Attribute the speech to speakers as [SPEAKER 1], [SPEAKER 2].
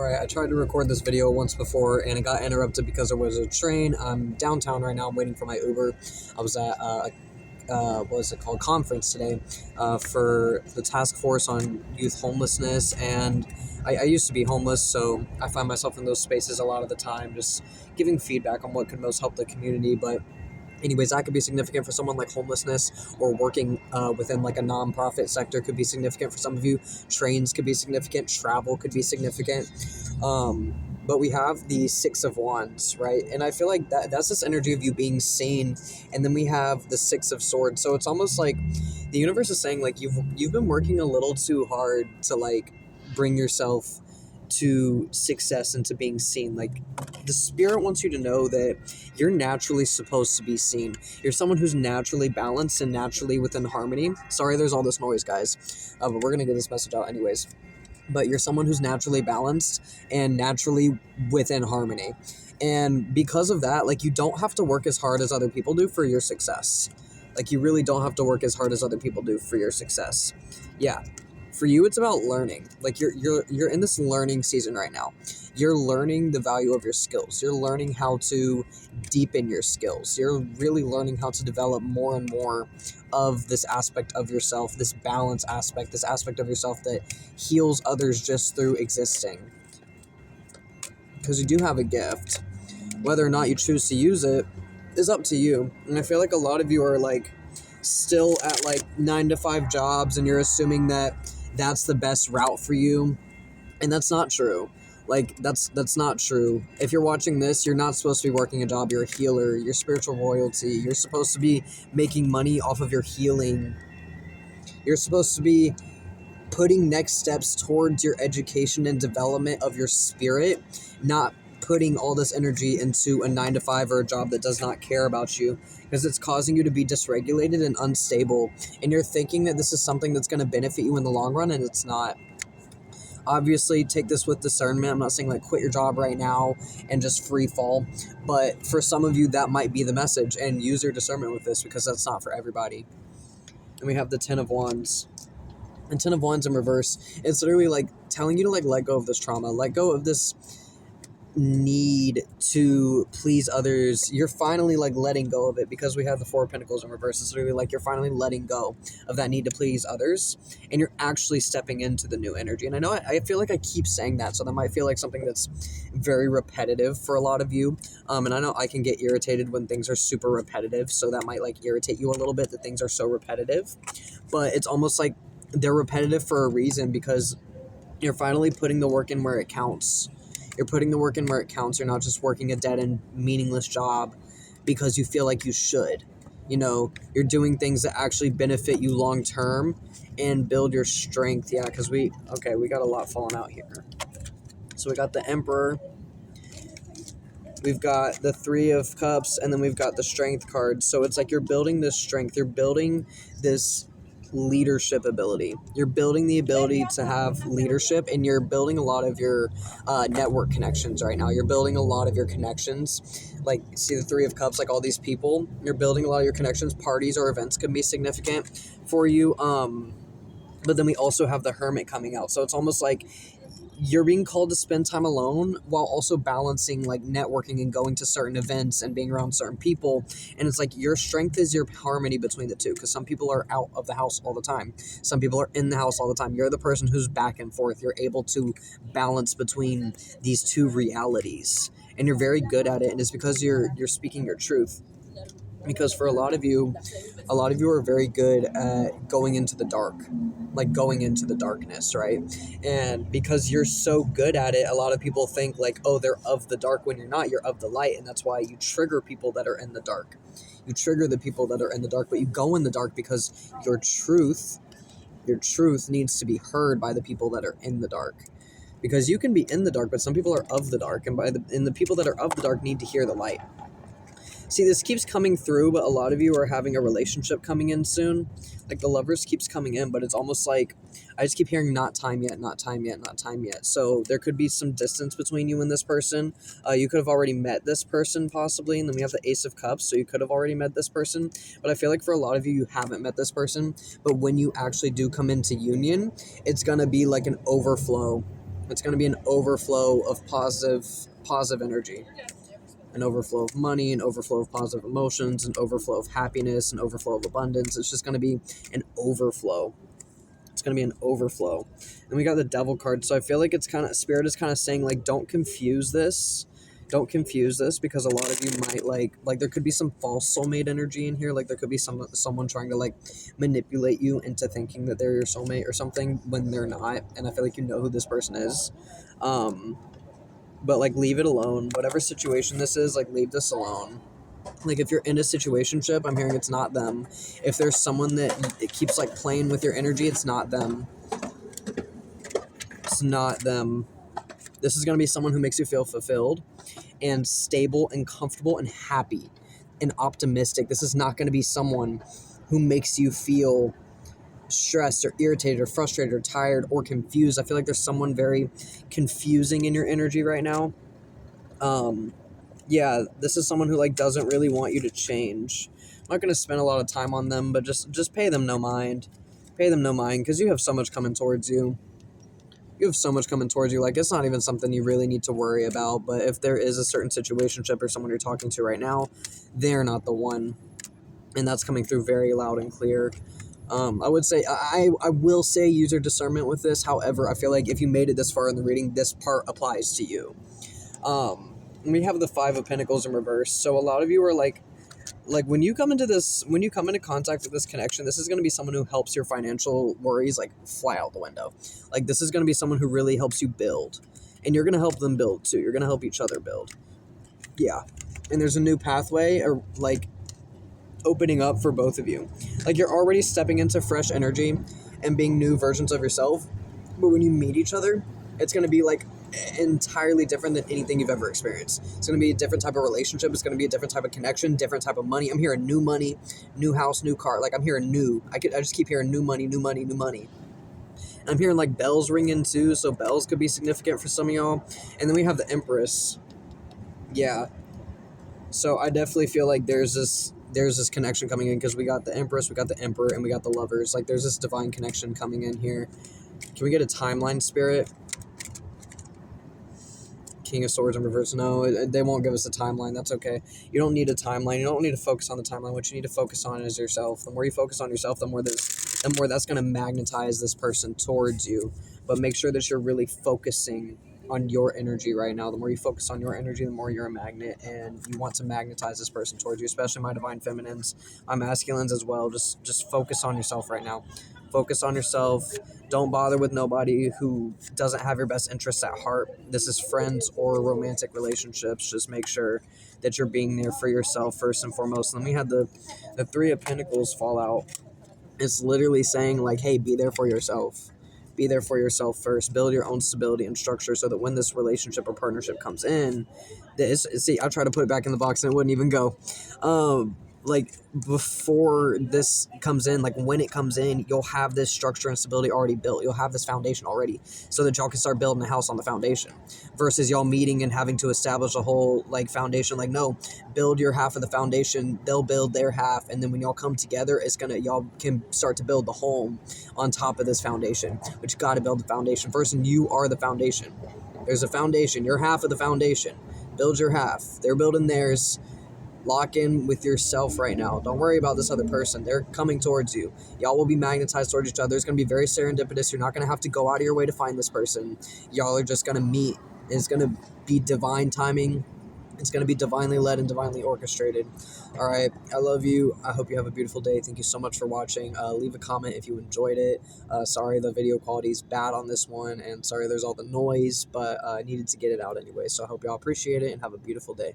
[SPEAKER 1] Alright, I tried to record this video once before and it got interrupted because there was a train. I'm downtown right now. I'm waiting for my Uber. I was at what is it called, conference today for the task force on youth homelessness, and I used to be homeless, so I find myself in those spaces a lot of the time, just giving feedback on what could most help the community. But anyways, that could be significant for someone like homelessness, or working within like a nonprofit sector could be significant for some of you. Trains could be significant. Travel could be significant. But we have the Six of Wands, right? And I feel like that's this energy of you being seen. And then we have the Six of Swords. So it's almost like the universe is saying, like, you've been working a little too hard to like bring yourself to success and to being seen. Like, the spirit wants you to know that you're naturally supposed to be seen. You're someone who's naturally balanced and naturally within harmony. Sorry, there's all this noise, guys, but we're gonna get this message out anyways. But you're someone who's naturally balanced and naturally within harmony. And because of that, like, you don't have to work as hard as other people do for your success. Like, you really don't have to work as hard as other people do for your success. Yeah. For you, it's about learning. Like, you're in this learning season right now. You're learning the value of your skills. You're learning how to deepen your skills. You're really learning how to develop more and more of this aspect of yourself, this balance aspect, this aspect of yourself that heals others just through existing. Because you do have a gift. Whether or not you choose to use it is up to you. And I feel like a lot of you are like still at like 9-to-5 jobs, and you're assuming that that's the best route for you. And that's not true. Like, that's not true. If you're watching this, you're not supposed to be working a job. You're a healer. You're spiritual royalty. You're supposed to be making money off of your healing. You're supposed to be putting next steps towards your education and development of your spirit, not putting all this energy into a 9-to-5 or a job that does not care about you, because it's causing you to be dysregulated and unstable. And you're thinking that this is something that's going to benefit you in the long run, and it's not. Obviously, take this with discernment. I'm not saying like quit your job right now and just free fall, but for some of you, that might be the message, and use your discernment with this, because that's not for everybody. And we have the Ten of Wands. And Ten of Wands in reverse, it's literally like telling you to like let go of this trauma, let go of this need to please others. You're finally like letting go of it, because we have the Four of Pentacles in reverse. It's literally like you're finally letting go of that need to please others, and you're actually stepping into the new energy. And I know I feel like I keep saying that, so that might feel like something that's very repetitive for a lot of you. And I know I can get irritated when things are super repetitive, so that might like irritate you a little bit that things are so repetitive. But it's almost like they're repetitive for a reason, because you're finally putting the work in where it counts. You're putting the work in where it counts. You're not just working a dead-end, meaningless job because you feel like you should. You know, you're doing things that actually benefit you long-term and build your strength. Yeah, because we got a lot falling out here. So we got the Emperor. We've got the Three of Cups, and then we've got the Strength card. So it's like you're building this strength. You're building this leadership ability. You're building the ability to have leadership, and you're building a lot of your network connections right now. You're building a lot of your connections. Like, see the Three of Cups, like all these people, you're building a lot of your connections. Parties or events can be significant for you. But then we also have the Hermit coming out. So it's almost like you're being called to spend time alone while also balancing like networking and going to certain events and being around certain people. And it's like your strength is your harmony between the two, because some people are out of the house all the time. Some people are in the house all the time. You're the person who's back and forth. You're able to balance between these two realities, and you're very good at it. And it's because you're speaking your truth. Because for a lot of you are very good at going into the dark, like going into the darkness, right? And because you're so good at it, a lot of people think like, oh, they're of the dark, when you're not. You're of the light, and that's why you trigger people that are in the dark. You trigger the people that are in the dark, but you go in the dark because your truth needs to be heard by the people that are in the dark. Because you can be in the dark, but some people are of the dark, and the people that are of the dark need to hear the light. See, this keeps coming through, but a lot of you are having a relationship coming in soon. Like, the Lovers keeps coming in, but it's almost like I just keep hearing not time yet, not time yet, not time yet. So there could be some distance between you and this person. You could have already met this person possibly, and then we have the Ace of Cups, so you could have already met this person. But I feel like for a lot of you, you haven't met this person. But when you actually do come into union, it's going to be like an overflow It's going to be an overflow of positive energy, an overflow of money, an overflow of positive emotions, an overflow of happiness, an overflow of abundance. It's just going to be an overflow. It's going to be an overflow. And we got the devil card. So I feel like it's kind of, Spirit is kind of saying, like, don't confuse this. Don't confuse this, because a lot of you might like there could be some false soulmate energy in here. Like there could be someone trying to like manipulate you into thinking that they're your soulmate or something when they're not. And I feel like you know who this person is. But like leave it alone. Whatever situation this is, like leave this alone. Like if you're in a situationship, I'm hearing it's not them. If there's someone that it keeps like playing with your energy, it's not them. It's not them. This is going to be someone who makes you feel fulfilled and stable and comfortable and happy and optimistic. This is not going to be someone who makes you feel stressed or irritated or frustrated or tired or confused. I feel like there's someone very confusing in your energy right now. Yeah, this is someone who like doesn't really want you to change. I'm not going to spend a lot of time on them, but just pay them no mind. Pay them no mind, because you have so much coming towards you. You have so much coming towards you. Like, it's not even something you really need to worry about. But if there is a certain situationship or someone you're talking to right now, they're not the one. And that's coming through very loud and clear. I would say, I will say use your discernment with this. However, I feel like if you made it this far in the reading, this part applies to you. We have the Five of Pentacles in reverse. So a lot of you are like when you come into contact with this connection, this is going to be someone who helps your financial worries like fly out the window. Like this is going to be someone who really helps you build, and you're going to help them build too. You're going to help each other build. Yeah. And there's a new pathway or like opening up for both of you. Like you're already stepping into fresh energy and being new versions of yourself. But when you meet each other, it's going to be like entirely different than anything you've ever experienced. It's going to be a different type of relationship. It's going to be a different type of connection, different type of money. I'm hearing new money, new house, new car. Like I'm hearing new. I just keep hearing new money, new money, new money. And I'm hearing like bells ringing too. So bells could be significant for some of y'all. And then we have the Empress. Yeah. So I definitely feel like there's this connection coming in, because we got the Empress, we got the Emperor, and we got the Lovers. Like there's this divine connection coming in here. Can we get a timeline, Spirit? King of Swords in reverse. No, they won't give us a timeline. That's okay. You don't need a timeline. You don't need to focus on the timeline. What you need to focus on is yourself. The more you focus on yourself, the more that's going to magnetize this person towards you. But make sure that you're really focusing on your energy right now. The more you focus on your energy, the more you're a magnet, and you want to magnetize this person towards you, especially my divine feminines, my masculines as well. Just focus on yourself right now. Focus on yourself. Don't bother with nobody who doesn't have your best interests at heart. This is friends or romantic relationships. Just make sure that you're being there for yourself first and foremost. And then we had the Three of Pentacles fall out. It's literally saying like, hey, be there for yourself. Be there for yourself first. Build your own stability and structure so that when this relationship or partnership comes in, see, I tried to put it back in the box and it wouldn't even go. Like before this comes in, like when it comes in, you'll have this structure and stability already built. You'll have this foundation already, so that y'all can start building a house on the foundation, versus y'all meeting and having to establish a whole like foundation. Like no, build your half of the foundation, they'll build their half, and then when y'all come together, y'all can start to build the home on top of this foundation. But you got to build the foundation first, and you are the foundation. There's a foundation. You're half of the foundation. Build your half. They're building theirs. Lock in with yourself right now. Don't worry about this other person. They're coming towards you. Y'all will be magnetized towards each other. It's going to be very serendipitous. You're not going to have to go out of your way to find this person. Y'all are just going to meet. It's going to be divine timing. It's going to be divinely led and divinely orchestrated. All right. I love you. I hope you have a beautiful day. Thank you so much for watching. Leave a comment if you enjoyed it. Sorry the video quality is bad on this one, and sorry there's all the noise, but I needed to get it out anyway. So I hope y'all appreciate it and have a beautiful day.